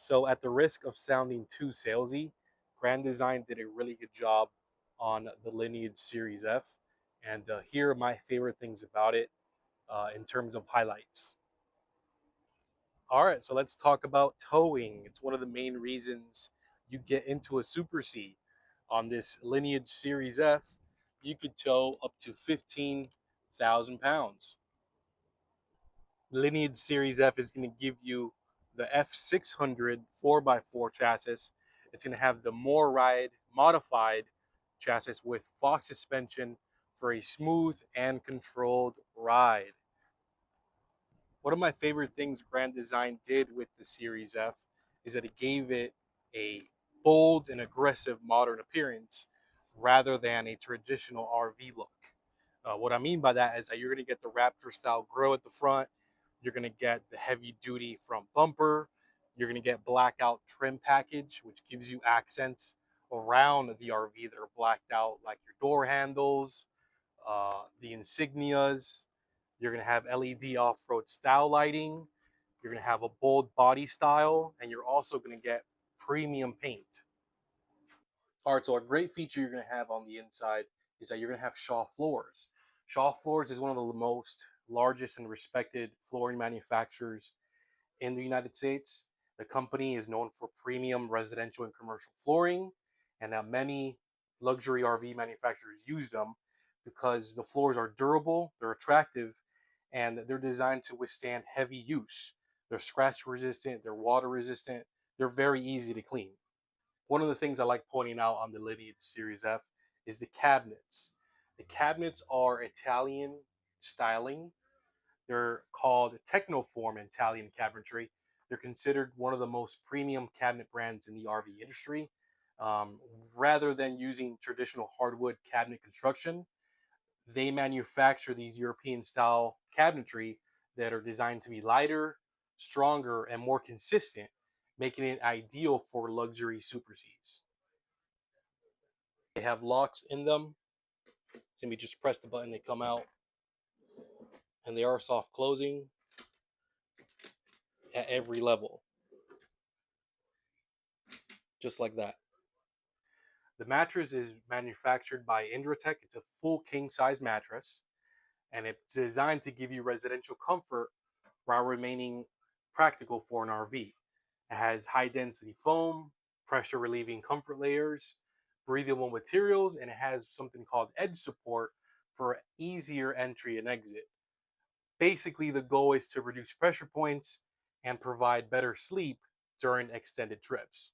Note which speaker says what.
Speaker 1: So at the risk of sounding too salesy, Grand Design did a really good job on the Lineage Series F. And here are my favorite things about it in terms of highlights. All right, so let's talk about towing. It's one of the main reasons you get into a Super C. On this Lineage Series F, you could tow up to 15,000 pounds. Lineage Series F is going to give you the F600 4x4 chassis. It's going to have the More Ride modified chassis with Fox suspension for a smooth and controlled ride. One of my favorite things Grand Design did with the Series F is that it gave it a bold and aggressive modern appearance rather than a traditional RV look. What I mean by that is that you're going to get the Raptor style grille at the front. You're going to get the heavy duty front bumper. You're going to get blackout trim package, which gives you accents around the RV that are blacked out, like your door handles, the insignias. You're going to have LED off-road style lighting. You're going to have a bold body style, and you're also going to get premium paint. All right, so a great feature you're going to have on the inside is that you're going to have Shaw Floors. Shaw Floors is one of the most largest and respected flooring manufacturers in the United States. The company is known for premium residential and commercial flooring, and that many luxury RV manufacturers use them because the floors are durable, they're attractive, and they're designed to withstand heavy use. They're scratch resistant, they're water resistant, they're very easy to clean. One of the things I like pointing out on the Lineage Series F is the cabinets. The cabinets are Italian styling. They're called Technoform Italian cabinetry. They're considered one of the most premium cabinet brands in the RV industry. Um, Rather than using traditional hardwood cabinet construction, they manufacture these European style cabinetry that are designed to be lighter, stronger, and more consistent, making it ideal for luxury Super Cs. They have locks in them. So you just press the button, they come out, and they are soft closing at every level, just like that. The mattress is manufactured by Indratech. It's a full king size mattress, and it's designed to give you residential comfort while remaining practical for an RV. It has high density foam, pressure relieving comfort layers, breathable materials, and it has something called edge support for easier entry and exit. Basically, the goal is to reduce pressure points and provide better sleep during extended trips.